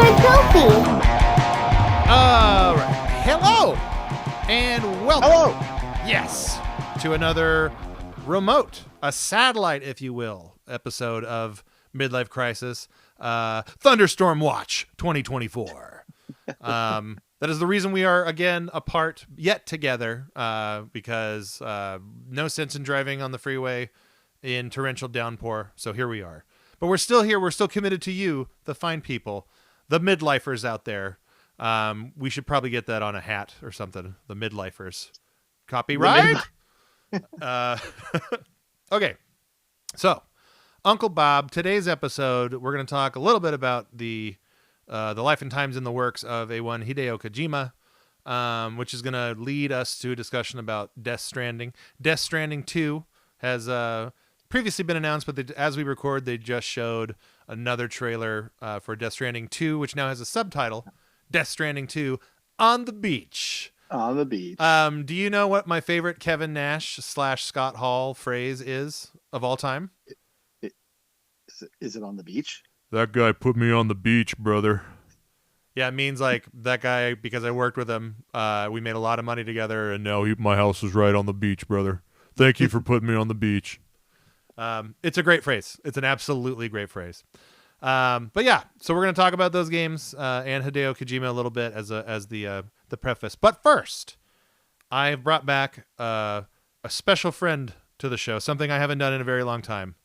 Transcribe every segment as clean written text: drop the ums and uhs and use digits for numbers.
a trophy. All right. Hello and welcome. Hello. Yes, to another remote, a satellite, if you will, episode of Midlife Krisis, Thunderstorm Watch 2024. That is the reason we are again apart yet together, because no sense in driving on the freeway in torrential downpour. So here we are. But we're still here. We're still committed to you, the fine people, the midlifers out there. We should probably get that on a hat or something. The midlifers. Copyright? Okay. So, Uncle Bob, today's episode, we're going to talk a little bit about the life and times in the works of A1 Hideo Kojima, which is going to lead us to a discussion about Death Stranding. Death Stranding 2 has previously been announced, but as we record, they just showed another trailer for Death Stranding 2, which now has a subtitle, Death Stranding 2 on the Beach. On the beach. Do you know what my favorite Kevin Nash / Scott Hall phrase is of all time? Is it on the beach? That guy put me on the beach, brother. Yeah, it means like that guy, because I worked with him, we made a lot of money together, and now my house is right on the beach, brother. Thank you for putting me on the beach. It's a great phrase. It's an absolutely great phrase. But yeah, so we're going to talk about those games and Hideo Kojima a little bit as the preface. But first, I've brought back a special friend to the show, something I haven't done in a very long time.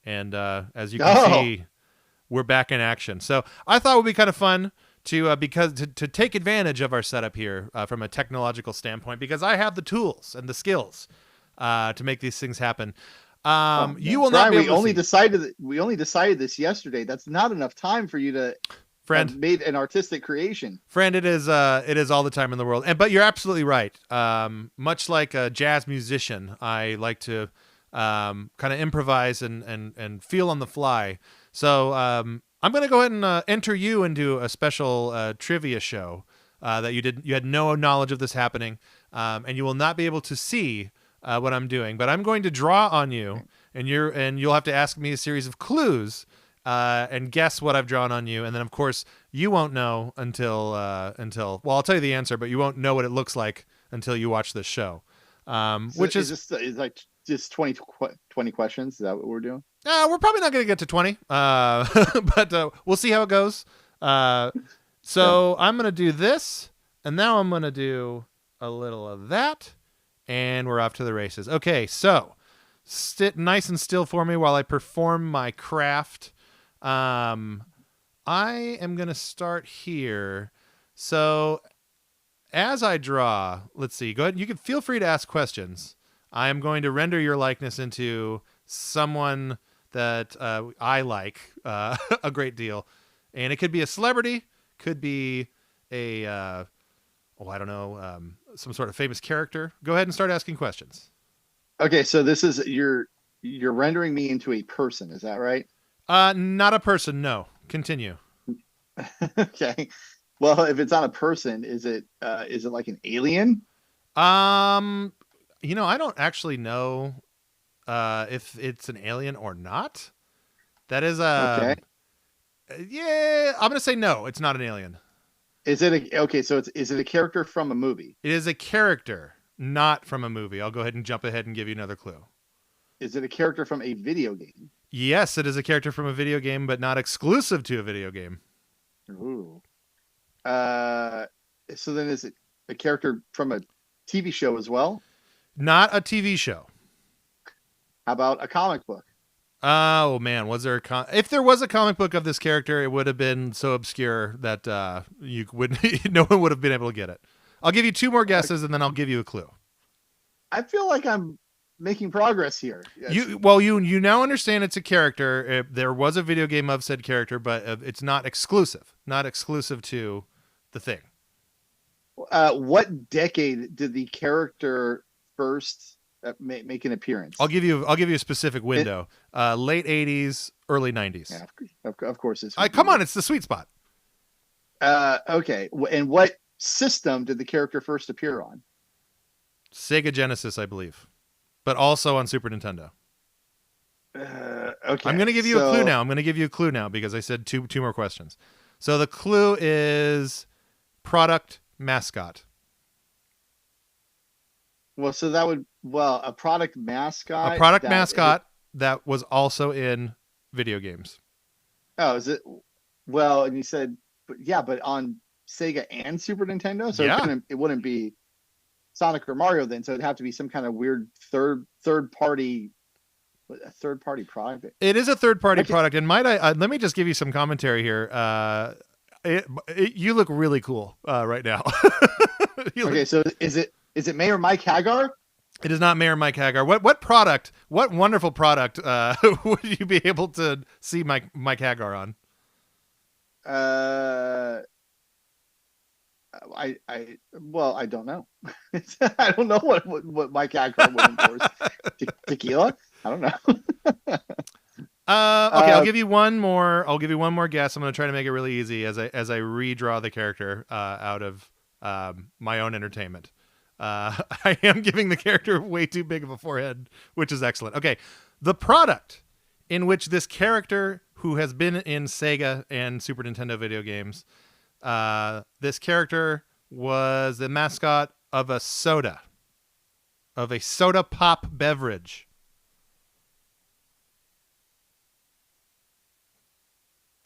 And as you can see, we're back in action. So I thought it would be kind of fun to take advantage of our setup here from a technological standpoint, because I have the tools and the skills to make these things happen. You will not be able we only decided this yesterday. That's not enough time for you to have made an artistic creation. Friend, it is all the time in the world. But you're absolutely right. Much like a jazz musician, I like to kind of improvise and feel on the fly. So I'm going to go ahead and enter you into a special trivia show that you had no knowledge of this happening, and you will not be able to see what I'm doing. But I'm going to draw on you, and you'll have to ask me a series of clues and guess what I've drawn on you. And then of course you won't know until well, I'll tell you the answer, but you won't know what it looks like until you watch this show. Which is like just 20 questions. Is that what we're doing? We're probably not going to get to 20, but we'll see how it goes. So I'm going to do this, and now I'm going to do a little of that, and we're off to the races. Okay, so sit nice and still for me while I perform my craft. I am going to start here. So as I draw, let's see, go ahead. You can feel free to ask questions. I am going to render your likeness into someone that I like a great deal. And it could be a celebrity, could be a, I don't know, some sort of famous character. Go ahead and start asking questions. Okay, so this is you're rendering me into a person, is that right? Not a person, no. Continue. Okay. Well, if it's not a person, is it like an alien? I don't actually know if it's an alien or not. That is okay. Yeah, I'm gonna say no. It's not an alien. Is it is it a character from a movie? It is a character, not from a movie. I'll go ahead and jump ahead and give you another clue. Is it a character from a video game? Yes, it is a character from a video game, but not exclusive to a video game. Ooh. So then is it a character from a TV show as well? Not a TV show. How about a comic book? Oh man, was there if there was a comic book of this character, it would have been so obscure that no one would have been able to get it. I'll give you two more guesses and then I'll give you a clue. I feel like I'm making progress here. Yes. You now understand it's a character. There was a video game of said character, but it's not exclusive to the thing. What decade did the character first make an appearance? I'll give you a specific window. Late 80s, early 90s. Yeah, of course. Come on, it's the sweet spot. Okay. And what system did the character first appear on? Sega Genesis, I believe, but also on Super Nintendo. Okay. I'm going to give you a clue now. Because I said two more questions. So the clue is product mascot. Well, so that would a product mascot. A product mascot that was also in video games. Oh, is it? Well, and you said, but on Sega and Super Nintendo, so it wouldn't be Sonic or Mario then. So it'd have to be some kind of weird third party product. It is a third party product, and might I let me just give you some commentary here. You look really cool right now. So is it Mayor Mike Hagar? It is not Mayor Mike Hagar. What wonderful product would you be able to see Mike Hagar on? I don't know. I don't know what Mike Hagar would endorse. Tequila? I don't know. Okay, I'll give you one more. I'll give you one more guess. I'm going to try to make it really easy as I redraw the character out of my own entertainment. I am giving the character way too big of a forehead, which is excellent. Okay, the product in which this character, who has been in Sega and Super Nintendo video games, this character was the mascot of a soda pop beverage.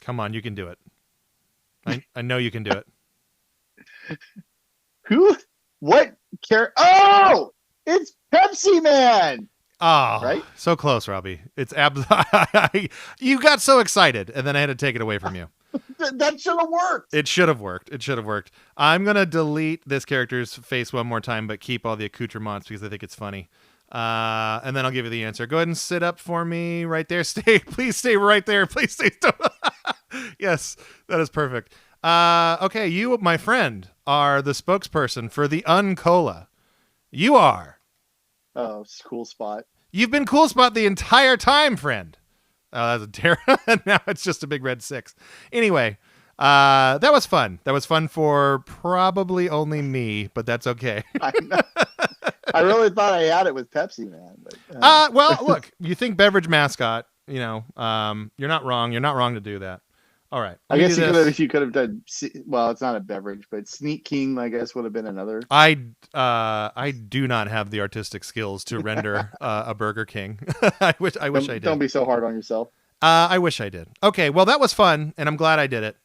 Come on, you can do it. I know you can do it. Who? What character? Oh, it's Pepsi Man. Oh, right? So close, Robbie. It's you got so excited, and then I had to take it away from you. That should have worked. It should have worked. I'm going to delete this character's face one more time, but keep all the accoutrements because I think it's funny. And then I'll give you the answer. Go ahead and sit up for me right there. Please stay right there. Please stay. Yes, that is perfect. Okay, you, my friend, are the spokesperson for the Uncola. You are. Oh, cool spot. You've been Cool Spot the entire time, friend. Oh, that's a terror. Now it's just a big red 6. Anyway, that was fun. That was fun for probably only me, but that's okay. I really thought I had it with Pepsi Man. But, well, look, you think beverage mascot, you're not wrong. You're not wrong to do that. All right. I guess you could have done. Well, it's not a beverage, but Sneak King, I guess, would have been another. I do not have the artistic skills to render a Burger King. I wish I did. Don't be so hard on yourself. I wish I did. Okay, well, that was fun, and I'm glad I did it.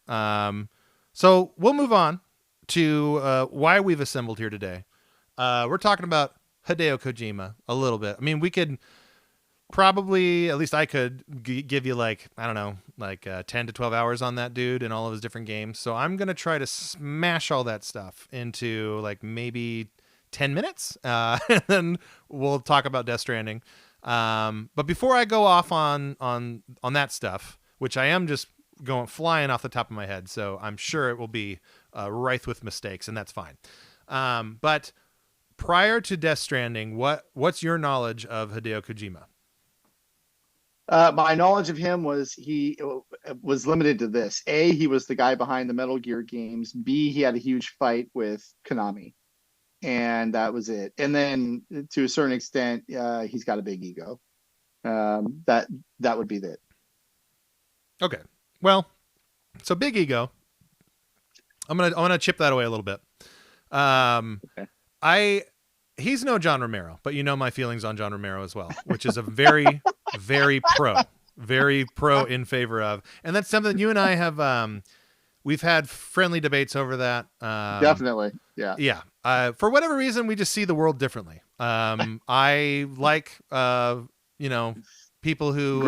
So we'll move on to why we've assembled here today. We're talking about Hideo Kojima a little bit. I mean, we could probably, at least I could, give you 10 to 12 hours on that dude and all of his different games. So I'm going to try to smash all that stuff into maybe 10 minutes. And then we'll talk about Death Stranding. But before I go off on that stuff, which I am just flying off the top of my head, so I'm sure it will be rife with mistakes, and that's fine. But prior to Death Stranding, what's your knowledge of Hideo Kojima? My knowledge of him was he was limited to this. A, he was the guy behind the Metal Gear games. B, he had a huge fight with Konami, and that was it. And then to a certain extent, he's got a big ego. That would be it. Okay. Well, so big ego. I'm gonna chip that away a little bit. Okay. He's no John Romero, but you know my feelings on John Romero as well, which is a very, very pro in favor of. And that's something you and I have, we've had friendly debates over that. Definitely. Yeah. Yeah. For whatever reason, we just see the world differently. I like, people who...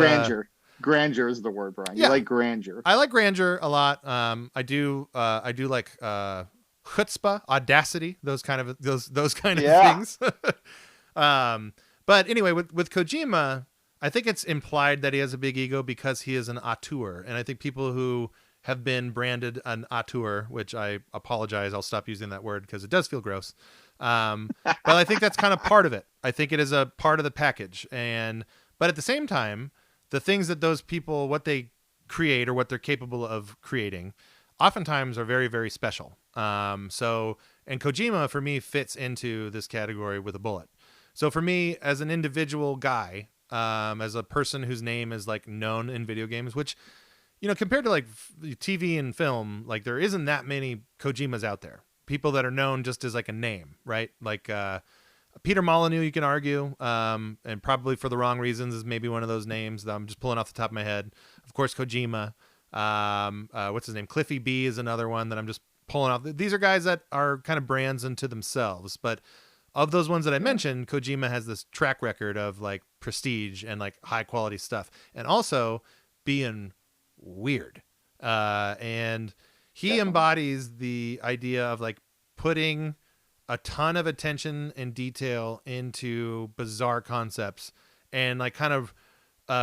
Grandeur is the word, Brian. You like grandeur. I like grandeur a lot. I do like... chutzpah, audacity, those kind of things. But anyway, with Kojima, I think it's implied that he has a big ego because he is an auteur, and I think people who have been branded an auteur, which I apologize, I'll stop using that word because it does feel gross. But I think that's kind of part of it. I think it is a part of the package, but at the same time, the things that those people, what they create or what they're capable of creating, oftentimes are very, very special. And Kojima for me fits into this category with a bullet. So for me, as an individual guy, as a person whose name is known in video games, which compared to like TV and film, like there isn't that many Kojimas out there. People that are known just as like a name, right? Like Peter Molyneux, you can argue, and probably for the wrong reasons, is maybe one of those names that I'm just pulling off the top of my head. Of course, Kojima. What's his name? Cliffy B is another one that I'm just pulling off. These are guys that are kind of brands unto themselves, but of those ones that I mentioned, Kojima has this track record of like prestige and like high quality stuff, and also being weird. And he Definitely. embodies the idea of like putting a ton of attention and detail into bizarre concepts and like kind of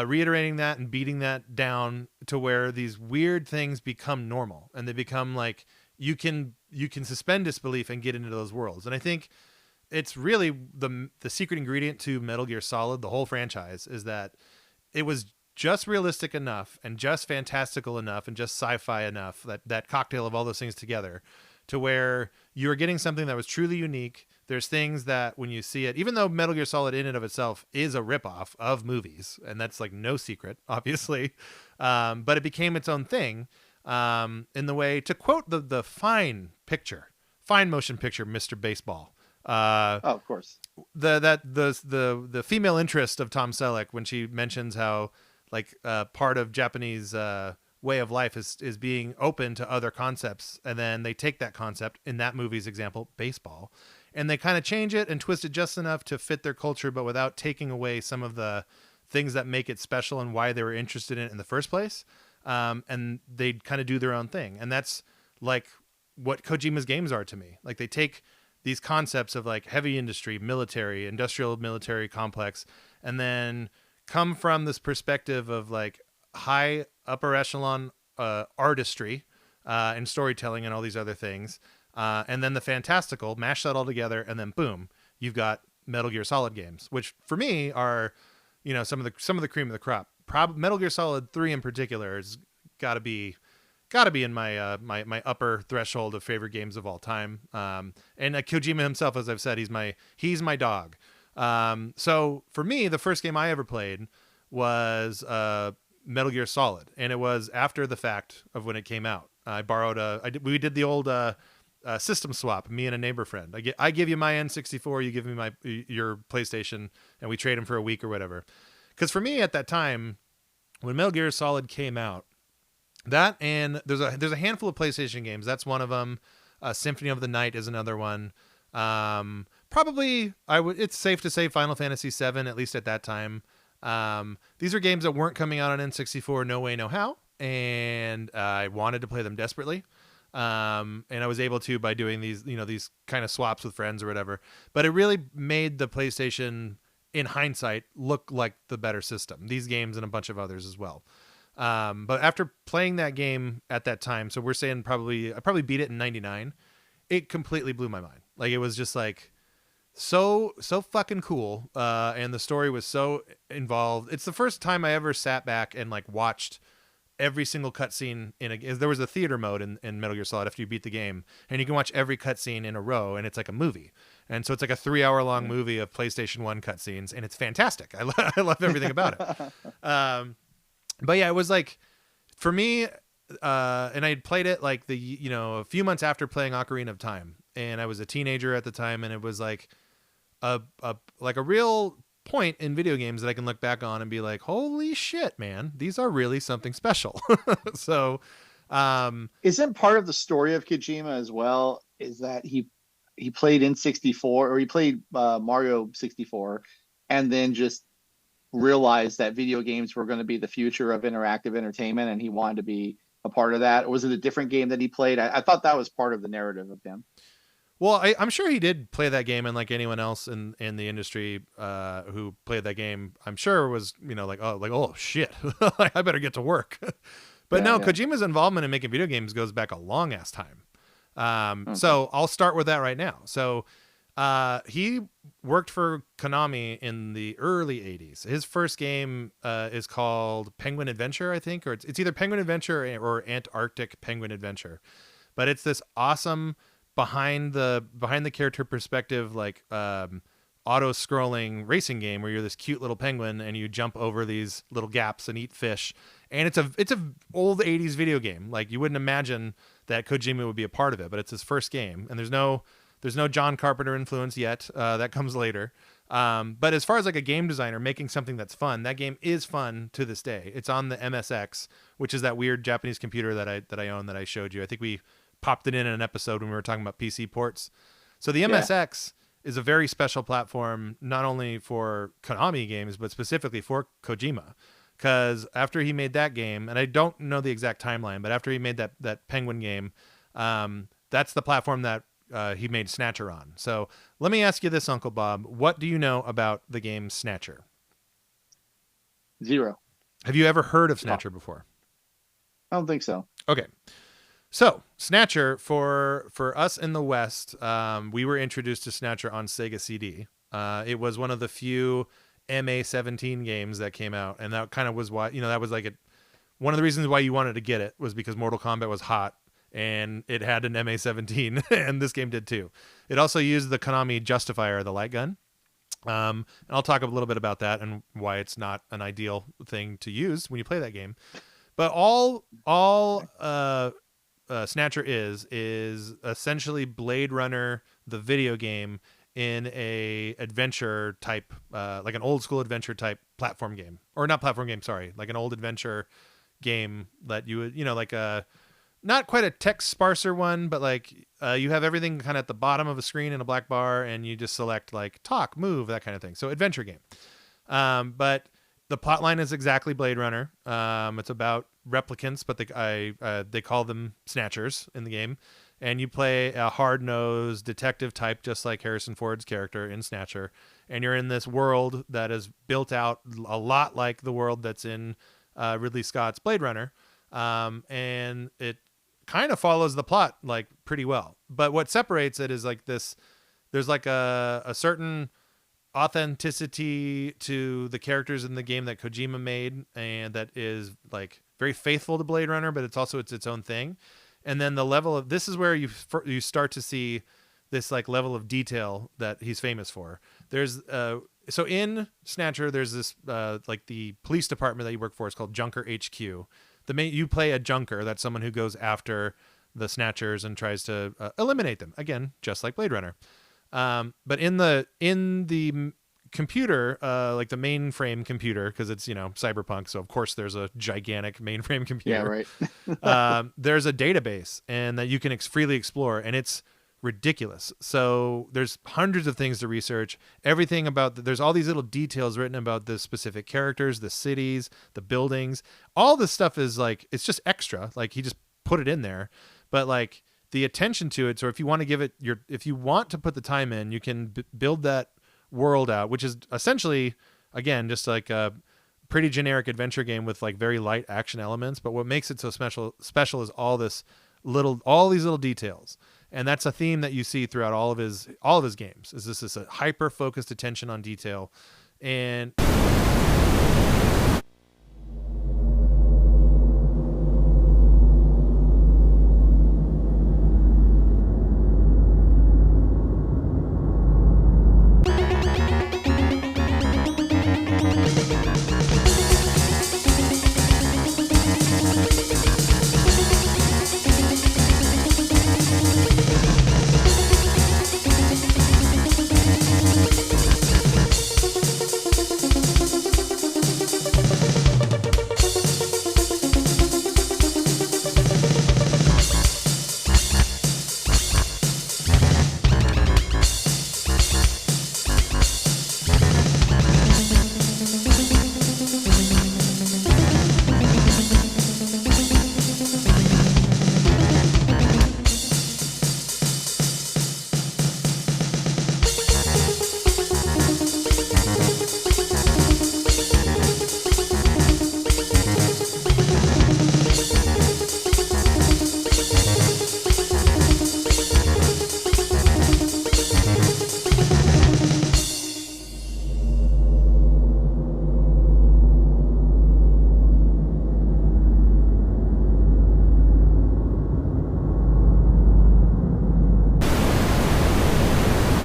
reiterating that and beating that down to where these weird things become normal and they become like you can suspend disbelief and get into those worlds. And I think it's really the secret ingredient to Metal Gear Solid, the whole franchise, is that it was just realistic enough and just fantastical enough and just sci-fi enough, that cocktail of all those things together, to where you were getting something that was truly unique. There's things that when you see it, even though Metal Gear Solid in and of itself is a ripoff of movies, and that's like no secret, obviously, but it became its own thing, in the way, to quote the fine motion picture, Mr. Baseball. Oh, of course. The female interest of Tom Selleck, when she mentions how like part of Japanese way of life is being open to other concepts, and then they take that concept, in that movie's example, baseball, and they kind of change it and twist it just enough to fit their culture, but without taking away some of the things that make it special and why they were interested in it in the first place. And they kind of do their own thing, and that's like what Kojima's games are to me. Like they take these concepts of like heavy industry, military, industrial military complex, and then come from this perspective of like high upper echelon artistry and storytelling and all these other things. And then the fantastical, mash that all together, and then boom, you've got Metal Gear Solid games, which for me are, some of the cream of the crop. Metal Gear Solid 3 in particular has got to be in my my upper threshold of favorite games of all time. And Kojima himself, as I've said, he's my dog. So for me, the first game I ever played was Metal Gear Solid, and it was after the fact of when it came out. I borrowed we did the old system swap, me and a neighbor friend. I give you my N64, you give me your PlayStation, and we trade them for a week or whatever. Because for me at that time, when Metal Gear Solid came out, that, and there's a handful of PlayStation games. That's one of them. Symphony of the Night is another one. Probably it's safe to say Final Fantasy VII, at least at that time. These are games that weren't coming out on N64, no way, no how, and I wanted to play them desperately. And I was able to by doing these kind of swaps with friends or whatever. But it really made the PlayStation, in hindsight, look like the better system. These games and a bunch of others as well. But after playing that game at that time, so we're saying I probably beat it in 99. It completely blew my mind. Like it was just like so fucking cool. And the story was so involved. It's the first time I ever sat back and like watched every single cutscene there was a theater mode in Metal Gear Solid after you beat the game, and you can watch every cutscene in a row, and it's like a movie. And so it's like a 3-hour long movie of PlayStation 1 cutscenes, and it's fantastic. I love everything about it. But yeah, it was like, for me, and I had played it like a few months after playing Ocarina of Time, and I was a teenager at the time, and it was like a real point in video games that I can look back on and be like, holy shit, man, these are really something special. So, isn't part of the story of Kojima as well is that he played N64, or he played Mario 64, and then just realized that video games were going to be the future of interactive entertainment, and he wanted to be a part of that? Or was it a different game that he played? I thought that was part of the narrative of him. Well, I'm sure he did play that game, and like anyone else in the industry who played that game, I'm sure was oh shit, I better get to work. But no, Kojima's involvement in making video games goes back a long ass time. Okay. So I'll start with that right now. So he worked for Konami in the early 80s. His first game is called Penguin Adventure, I think, or it's either Penguin Adventure or Antarctic Penguin Adventure. But it's this awesome behind the character perspective, like auto-scrolling racing game where you're this cute little penguin and you jump over these little gaps and eat fish. And it's a old 80s video game. Like, you wouldn't imagine that Kojima would be a part of it, but it's his first game, and there's no John Carpenter influence yet. That comes later. But as far as like a game designer making something that's fun, that game is fun to this day. It's on the MSX, which is that weird Japanese computer that I own that I showed you. I think we popped it in an episode when we were talking about PC ports. So the MSX is a very special platform, not only for Konami games, but specifically for Kojima. Because after he made that game, and I don't know the exact timeline, but after he made that Penguin game, that's the platform that he made Snatcher on. So let me ask you this, Uncle Bob. What do you know about the game Snatcher? 0. Have you ever heard of Snatcher before? I don't think so. Okay. So Snatcher, for us in the West, we were introduced to Snatcher on Sega CD. It was one of the few MA-17 games that came out, and that kind of was why, that was like one of the reasons why you wanted to get it was because Mortal Kombat was hot and it had an MA-17, and this game did too. It also used the Konami Justifier, the light gun. And I'll talk a little bit about that and why it's not an ideal thing to use when you play that game. But all Snatcher is essentially Blade Runner, the video game, in a adventure type, like an old school adventure type platform game, or not platform game, sorry, like an old adventure game that you would, like not quite a text sparser one, but like you have everything kind of at the bottom of a screen in a black bar, and you just select like talk, move, that kind of thing. So adventure game. But the plot line is exactly Blade Runner. It's about replicants, but they call them Snatchers in the game. And you play a hard-nosed detective type, just like Harrison Ford's character in Snatcher. And you're in this world that is built out a lot like the world that's in Ridley Scott's Blade Runner. And it kind of follows the plot like pretty well. But what separates it is like this, there's like a certain authenticity to the characters in the game that Kojima made, and that is like very faithful to Blade Runner, but it's also its own thing. And then the level of, this is where you start to see this like level of detail that he's famous for. There's so in Snatcher, there's this like the police department that you work for is called Junker HQ. You play a junker, that's someone who goes after the Snatchers and tries to eliminate them, again, just like Blade Runner. But in the computer, like the mainframe computer, because it's cyberpunk, so of course there's a gigantic mainframe computer. Yeah, right. There's a database, and that you can freely explore, and it's ridiculous. So there's hundreds of things to research. Everything about there's all these little details written about the specific characters, the cities, the buildings. All this stuff is like, it's just extra. Like, he just put it in there, but like the attention to it. So if you want to give it if you want to put the time in, you can build that world out, which is essentially, again, just like a pretty generic adventure game with like very light action elements. But what makes it so special is all these little details. And that's a theme that you see throughout all of his games. Is this is a hyper focused attention on detail. And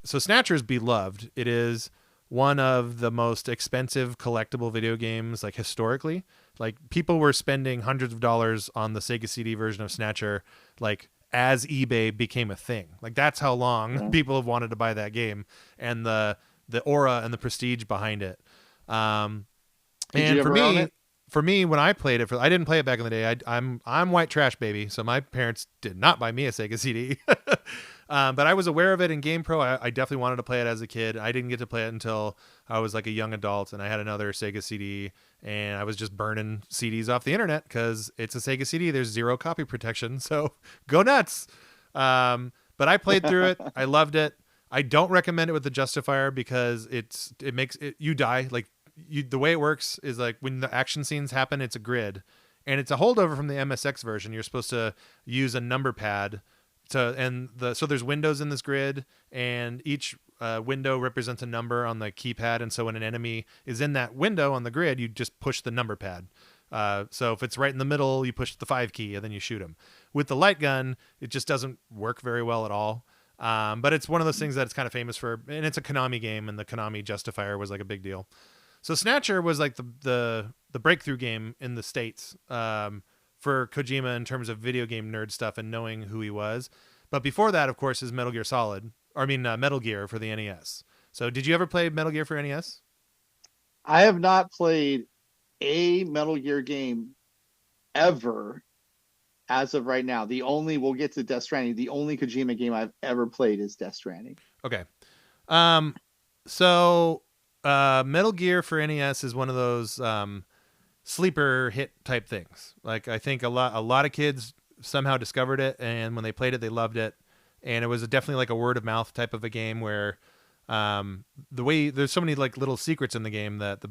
so Snatcher is beloved. It is one of the most expensive collectible video games, like historically. Like people were spending hundreds of dollars on the Sega CD version of Snatcher, like as eBay became a thing. Like that's how long people have wanted to buy that game, and the aura and the prestige behind it. Did And you ever own it? for me, when I played it, I didn't play it back in the day. I'm white trash baby, so my parents did not buy me a Sega CD. But I was aware of it in GamePro. I definitely wanted to play it as a kid. I didn't get to play it until I was like a young adult, and I had another Sega CD, and I was just burning CDs off the internet because it's a Sega CD. There's zero copy protection, so go nuts. But I played through it. I loved it. I don't recommend it with the Justifier because it makes it you die. Like the way it works is like when the action scenes happen, it's a grid, and it's a holdover from the MSX version. You're supposed to use a number pad so there's windows in this grid, and each window represents a number on the keypad. And so when an enemy is in that window on the grid, you just push the number pad. So if it's right in the middle, you push the 5 key and then you shoot them. With the light gun, it just doesn't work very well at all. But it's one of those things that it's kind of famous for, and it's a Konami game, and the Konami Justifier was like a big deal. So Snatcher was like the breakthrough game in the States for Kojima in terms of video game nerd stuff and knowing who he was. But before that, of course, is Metal Gear Metal Gear for the NES. So did you ever play Metal Gear for NES? I have not played a Metal Gear game ever as of right now. We'll get to Death Stranding. The only Kojima game I've ever played is Death Stranding. Okay. Metal Gear for NES is one of those sleeper hit type things. Like I think a lot of kids somehow discovered it, and when they played it, they loved it. And it was definitely like a word of mouth type of a game where the way there's so many like little secrets in the game that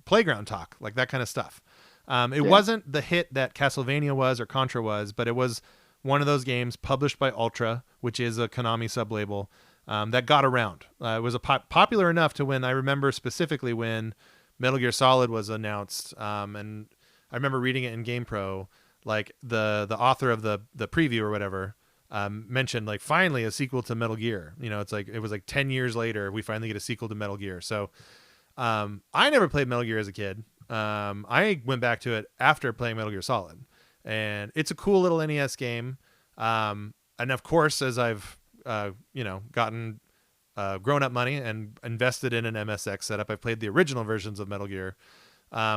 playground talk, like that kind of stuff. It wasn't the hit that Castlevania was or Contra was, but it was one of those games published by Ultra, which is a Konami sublabel, that got around. It was popular enough to when I remember specifically when Metal Gear Solid was announced, and I remember reading it in GamePro, like the author of the preview or whatever mentioned like finally a sequel to Metal Gear. It's like it was like 10 years later we finally get a sequel to Metal Gear. So I never played Metal Gear as a kid. I went back to it after playing Metal Gear Solid, and it's a cool little NES game. And of course, as I've gotten grown up money and invested in an MSX setup, I've played the original versions of Metal Gear,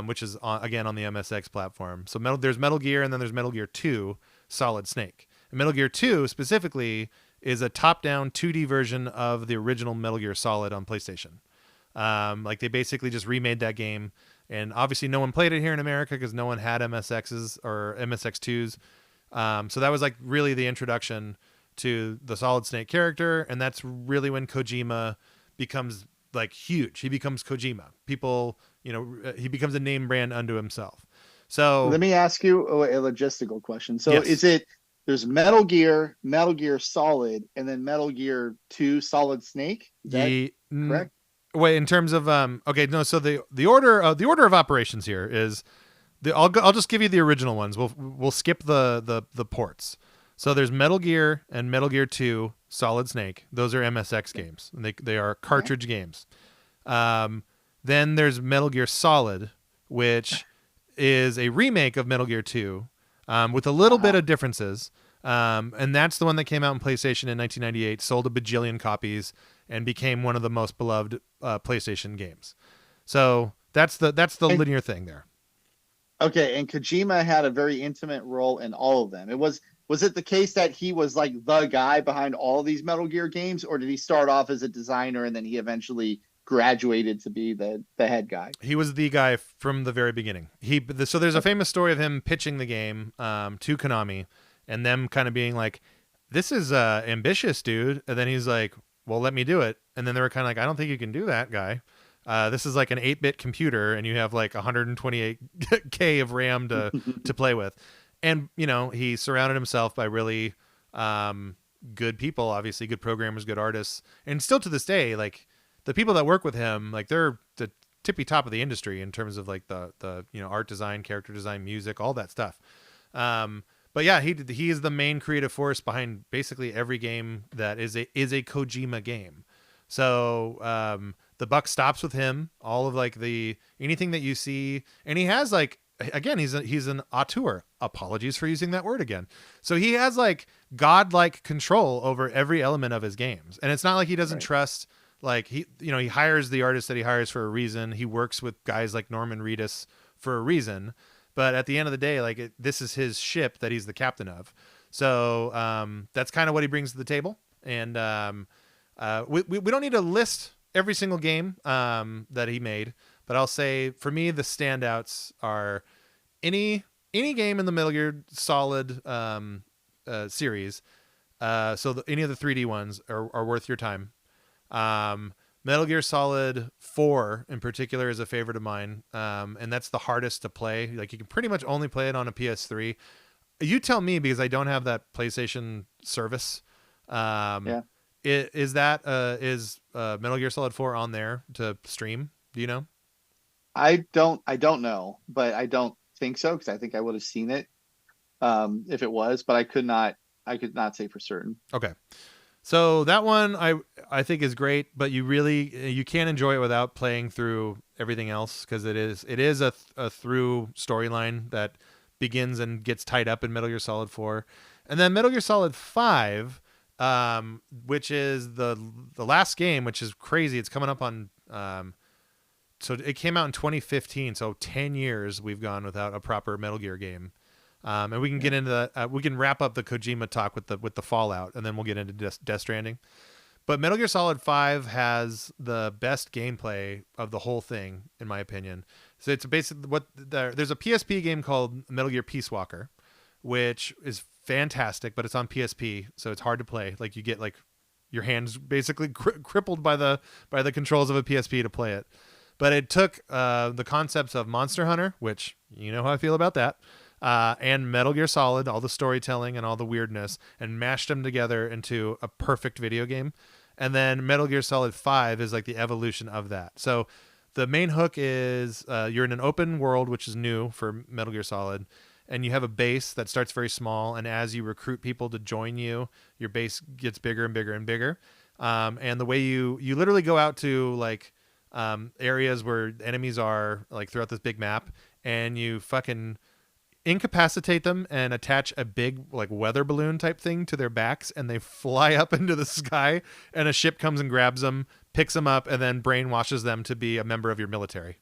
which is again on the MSX platform. So there's Metal Gear, and then there's Metal Gear 2 Solid Snake. And Metal Gear 2 specifically is a top-down 2D version of the original Metal Gear Solid on PlayStation. Like they basically just remade that game, and obviously no one played it here in America because no one had MSXs or MSX2s. So that was like really the introduction to the Solid Snake character, and that's really when Kojima becomes like huge. He becomes Kojima. People, he becomes a name brand unto himself. So let me ask you a logistical question. So yes. There's Metal Gear, Metal Gear Solid, and then Metal Gear 2 Solid Snake? Is that correct? Wait, in terms of okay, no. So the order of operations here is I'll just give you the original ones. We'll skip the ports. So there's Metal Gear and Metal Gear 2 Solid Snake. Those are MSX games. And they are cartridge games. Then there's Metal Gear Solid, which is a remake of Metal Gear 2 with a little bit of differences. And that's the one that came out on PlayStation in 1998, sold a bajillion copies, and became one of the most beloved PlayStation games. So that's the linear thing there. Okay, and Kojima had a very intimate role in all of them. Was it the case that he was like the guy behind all these Metal Gear games, or did he start off as a designer and then he eventually graduated to be the head guy? He was the guy from the very beginning. So there's a famous story of him pitching the game to Konami, and them kind of being like, "This is ambitious, dude." And then he's like, "Well, let me do it." And then they were kind of like, "I don't think you can do that, guy. This is like an 8-bit computer, and you have like 128K of RAM to play with." And, he surrounded himself by really good people, obviously good programmers, good artists. And still to this day, like the people that work with him, like they're the tippy top of the industry in terms of like the art design, character design, music, all that stuff. But But yeah, he is the main creative force behind basically every game that is a Kojima game. So the buck stops with him. All of like the anything that you see, and he has like again he's an auteur. Apologies for using that word again. So he has like godlike control over every element of his games, and it's not like he doesn't trust. Like he hires the artists that he hires for a reason. He works with guys like Norman Reedus for a reason. But at the end of the day, like this is his ship that he's the captain of. So that's kind of what he brings to the table. And we don't need to list every single game that he made, but I'll say for me the standouts are any game in the Metal Gear Solid series. So any of the 3D ones are worth your time. Metal Gear Solid 4 in particular is a favorite of mine, and that's the hardest to play. Like you can pretty much only play it on a PS3. You tell me because I don't have that PlayStation service. Yeah. Is Metal Gear Solid 4 on there to stream? Do you know? I don't know, but I don't think so because I think I would have seen it if it was, but I could not say for certain. Okay. So that one I think is great, but you can't enjoy it without playing through everything else because it is a through storyline that begins and gets tied up in Metal Gear Solid 4. And then Metal Gear Solid 5, which is the last game, which is crazy. It's coming up on so it came out in 2015, so 10 years we've gone without a proper Metal Gear game. And we can get into that. We can wrap up the Kojima talk with the Fallout, and then we'll get into Death Stranding. But Metal Gear Solid 5 has the best gameplay of the whole thing, in my opinion. So it's basically there's a PSP game called Metal Gear Peace Walker, which is fantastic, but it's on PSP, so it's hard to play. Like you get like your hands basically crippled by the controls of a PSP to play it. But it took the concepts of Monster Hunter, which you know how I feel about that. And Metal Gear Solid, all the storytelling and all the weirdness, and mashed them together into a perfect video game. And then Metal Gear Solid 5 is like the evolution of that. So the main hook is you're in an open world, which is new for Metal Gear Solid, and you have a base that starts very small. And as you recruit people to join you, your base gets bigger and bigger and bigger. And the way you literally go out to like areas where enemies are like throughout this big map, and you fucking incapacitate them and attach a big like weather balloon type thing to their backs, and they fly up into the sky, and a ship comes and grabs them, picks them up, and then brainwashes them to be a member of your military.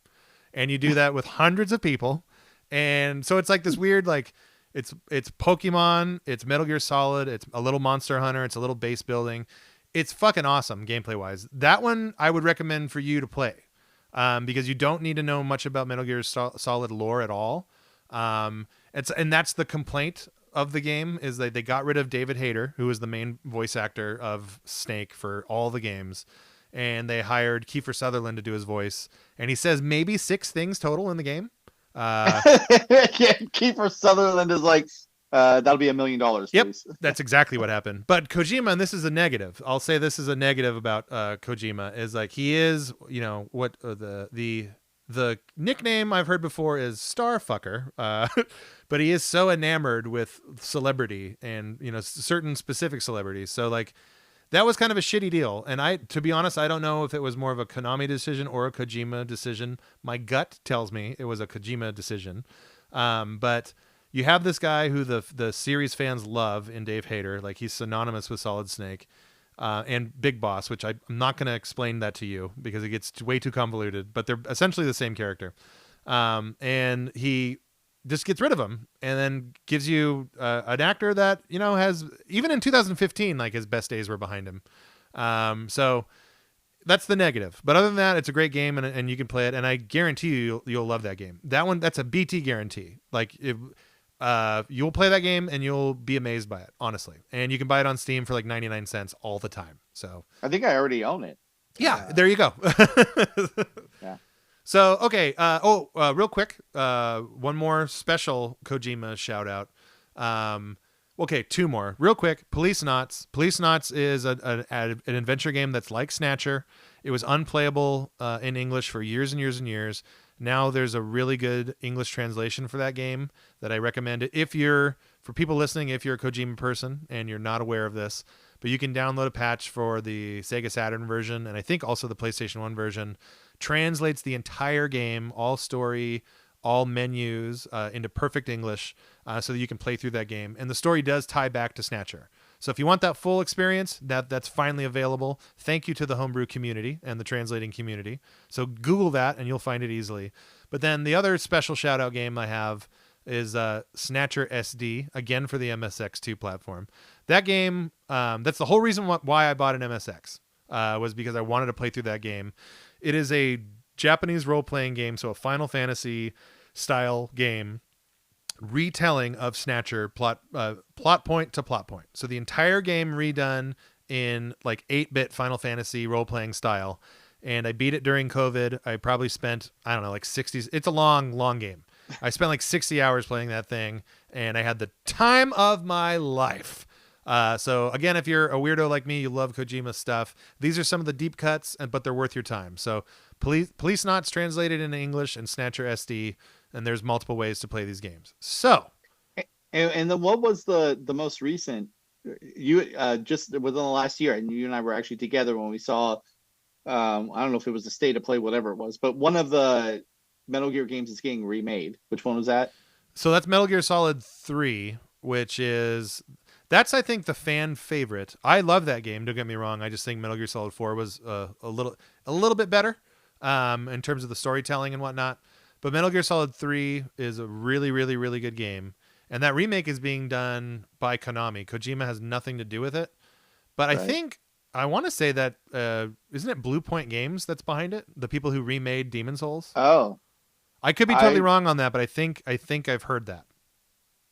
And you do that with hundreds of people. And so it's like this weird, like it's Pokemon, it's Metal Gear Solid, it's a little Monster Hunter, it's a little base building. It's fucking awesome gameplay wise. That one I would recommend for you to play because you don't need to know much about Metal Gear Solid lore at all. And that's the complaint of the game is that they got rid of David Hayter, who was the main voice actor of Snake for all the games, and they hired Kiefer Sutherland to do his voice. And he says maybe 6 things total in the game. Kiefer Sutherland is like, that'll be $1 million. Yep, please. that's exactly what happened. But Kojima, and this is a negative. I'll say this is a negative about Kojima is like he is, you know, what the nickname I've heard before is Starfucker, but he is so enamored with celebrity and, you know, certain specific celebrities. So like that was kind of a shitty deal. And to be honest, I don't know if it was more of a Konami decision or a Kojima decision. My gut tells me it was a Kojima decision. But you have this guy who the series fans love in Dave Hayter. Like he's synonymous with Solid Snake. And Big Boss, which I'm not going to explain that to you because it gets way too convoluted, but they're essentially the same character. And he just gets rid of him and then gives you an actor that, you know, has, even in 2015, like his best days were behind him. So that's the negative. But other than that, it's a great game and you can play it. And I guarantee you'll love that game. That one, that's a BT guarantee. Like you'll play that game and you'll be amazed by it, honestly. And you can buy it on Steam for like 99 cents all the time. So I think I already own it. Yeah, there you go. Yeah. So, okay. Real quick. One more special Kojima shout out. Okay, 2 more. Real quick. Police Knots. Police Knots is an adventure game that's like Snatcher. It was unplayable in English for years and years and years. Now there's a really good English translation for that game that I recommend if you're for people listening, if you're a Kojima person and you're not aware of this, but you can download a patch for the Sega Saturn version, and I think also the PlayStation 1 version, translates the entire game, all story, all menus, into perfect English, so that you can play through that game. And the story does tie back to Snatcher. So if you want that full experience, that's finally available. Thank you to the homebrew community and the translating community. So Google that and you'll find it easily. But then the other special shout out game I have is Snatcher SD, again for the MSX2 platform. That game, that's the whole reason why I bought an MSX, was because I wanted to play through that game. It is a Japanese role-playing game, so a Final Fantasy style game, retelling of Snatcher plot point to plot point. So the entire game redone in like 8-bit Final Fantasy role-playing style. And I beat it during COVID. I probably spent, I don't know, like 60. It's a long game. I spent like 60 hours playing that thing, and I had the time of my life. So again, if you're a weirdo like me, you love Kojima stuff, these are some of the deep cuts, but they're worth your time. So Police Knots translated into English and Snatcher SD, and there's multiple ways to play these games. So, and then what was the most recent? You just within the last year, and you and I were actually together when we saw. I don't know if it was the State of Play, whatever it was, but one of the Metal Gear games is getting remade. Which one was that? So that's Metal Gear Solid 3, that's I think the fan favorite. I love that game. Don't get me wrong. I just think Metal Gear Solid 4 was a little bit better in terms of the storytelling and whatnot. But Metal Gear Solid 3 is a really, really, really good game. And that remake is being done by Konami. Kojima has nothing to do with it. But right. I want to say that, isn't it Blue Point Games that's behind it? The people who remade Demon's Souls? Oh. I could be totally wrong on that, but I think I've heard that.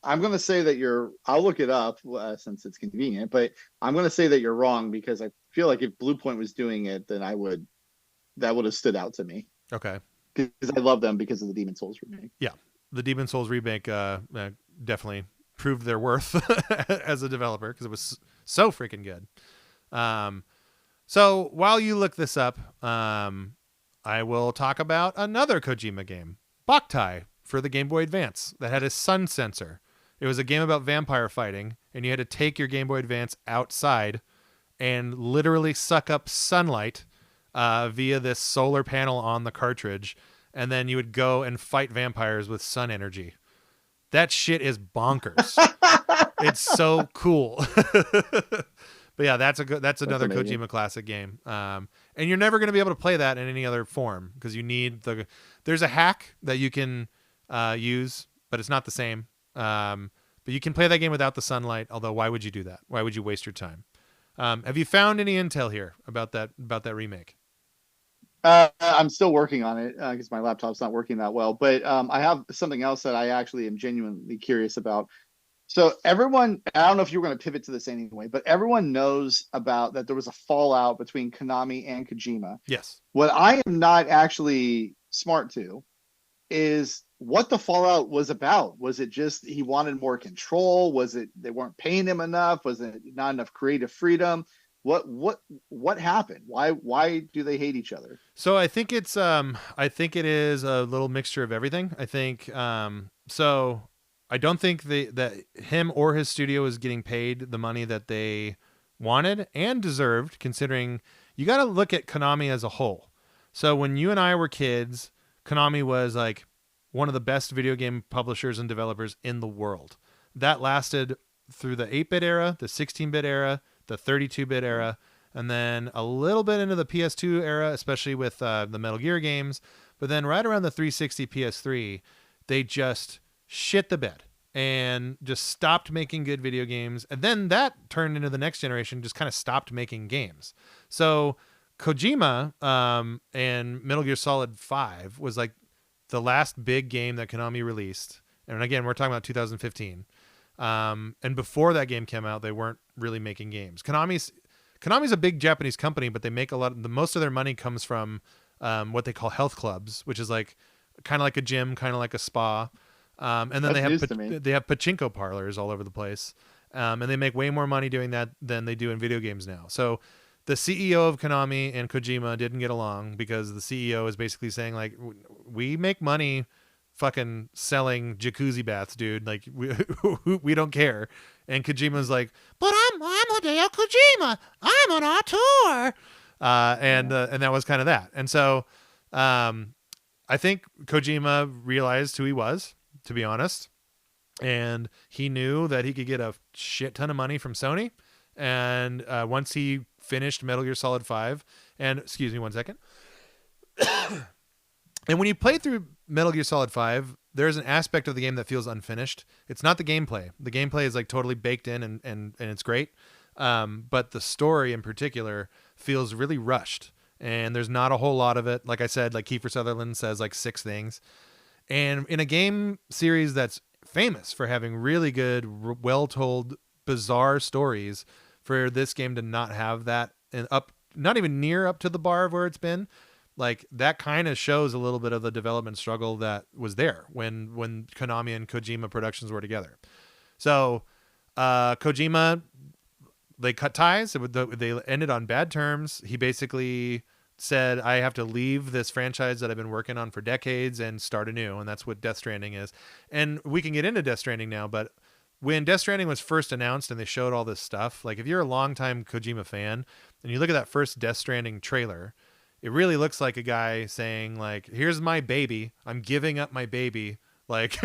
I'm going to say that I'll look it up since it's convenient, but I'm going to say that you're wrong because I feel like if Blue Point was doing it, then that would have stood out to me. Okay. Because I love them because of the Demon's Souls remake. Yeah. The Demon's Souls remake definitely proved their worth as a developer because it was so freaking good. So while you look this up, I will talk about another Kojima game, Boktai, for the Game Boy Advance, that had a sun sensor. It was a game about vampire fighting, and you had to take your Game Boy Advance outside and literally suck up sunlight via this solar panel on the cartridge, and then you would go and fight vampires with sun energy. That shit is bonkers. It's so cool. But yeah, that's another amazing Kojima classic game. And you're never going to be able to play that in any other form because you need there's a hack that you can use, but it's not the same. But you can play that game without the sunlight. Although, why would you do that? Why would you waste your time? Have you found any intel here about that remake? I'm still working on it because my laptop's not working that well. But I have something else that I actually am genuinely curious about. So everyone, I don't know if you were going to pivot to this anyway, but everyone knows about that there was a fallout between Konami and Kojima. Yes. What I am not actually smart to is what the fallout was about. Was it just he wanted more control? Was it they weren't paying him enough? Was it not enough creative freedom? What happened? Why do they hate each other? So I think it is a little mixture of everything. I think so I don't think that him or his studio is getting paid the money that they wanted and deserved, considering you got to look at Konami as a whole. So when you and I were kids, Konami was like one of the best video game publishers and developers in the world. That lasted through the 8-bit era, the 16-bit era, the 32-bit era, and then a little bit into the PS2 era, especially with the Metal Gear games. But then right around the 360 PS3, they just shit the bed and just stopped making good video games. And then that turned into the next generation, just kind of stopped making games. So Kojima and Metal Gear Solid 5 was like the last big game that Konami released. And again, we're talking about 2015. And before that game came out, they weren't really making games. Konami's a big Japanese company, but they make most of their money comes from what they call health clubs, which is like kind of like a gym, kind of like a spa. And then they have pachinko parlors all over the place. And they make way more money doing that than they do in video games now. So the CEO of Konami and Kojima didn't get along because the CEO is basically saying like, we make money fucking selling jacuzzi baths, dude. Like we don't care. And Kojima's like, but I'm Hideo Kojima. I'm on our tour. And that was kind of that. And so I think Kojima realized who he was, to be honest. And he knew that he could get a shit ton of money from Sony. And once he finished Metal Gear Solid 5, and excuse me one second. And when you play through Metal Gear Solid 5, there's an aspect of the game that feels unfinished. It's not the gameplay. The gameplay is like totally baked in and it's great. But the story in particular feels really rushed. And there's not a whole lot of it. Like I said, like Kiefer Sutherland says like 6 things. And in a game series that's famous for having really good, well-told, bizarre stories, for this game to not have that and not even near up to the bar of where it's been, like that kind of shows a little bit of the development struggle that was there when Konami and Kojima Productions were together. So Kojima, they cut ties. They ended on bad terms. He basically said, I have to leave this franchise that I've been working on for decades and start anew. And that's what Death Stranding is. And we can get into Death Stranding now, but when Death Stranding was first announced and they showed all this stuff, like if you're a longtime Kojima fan and you look at that first Death Stranding trailer, it really looks like a guy saying like, here's my baby. I'm giving up my baby. Like,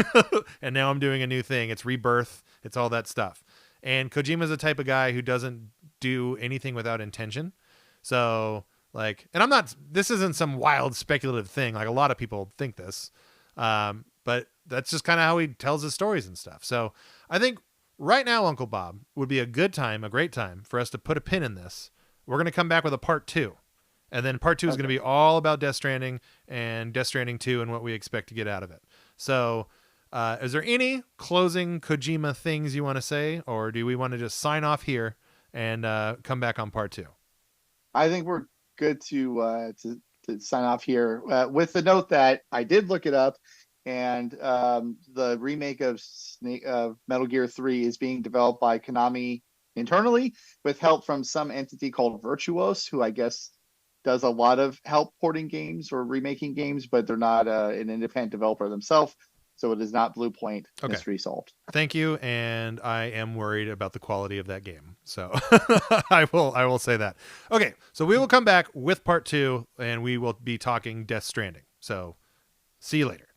and now I'm doing a new thing. It's rebirth. It's all that stuff. And Kojima's the type of guy who doesn't do anything without intention. So like, and this isn't some wild speculative thing. Like a lot of people think this, but that's just kind of how he tells his stories and stuff. So I think right now, Uncle Bob, would be a great time for us to put a pin in this. We're going to come back with a part 2. And then part 2 is going to be all about Death Stranding and Death Stranding 2 and what we expect to get out of it. So is there any closing Kojima things you want to say, or do we want to just sign off here and come back on part 2? I think we're good to sign off here with the note that I did look it up, and the remake of Metal Gear 3 is being developed by Konami internally with help from some entity called Virtuos, who I guess does a lot of help porting games or remaking games, but they're not an independent developer themselves. So it is not Blue Point. Okay. Mystery solved. Thank you. And I am worried about the quality of that game. So I will say that. Okay. So we will come back with part 2 and we will be talking Death Stranding. So see you later.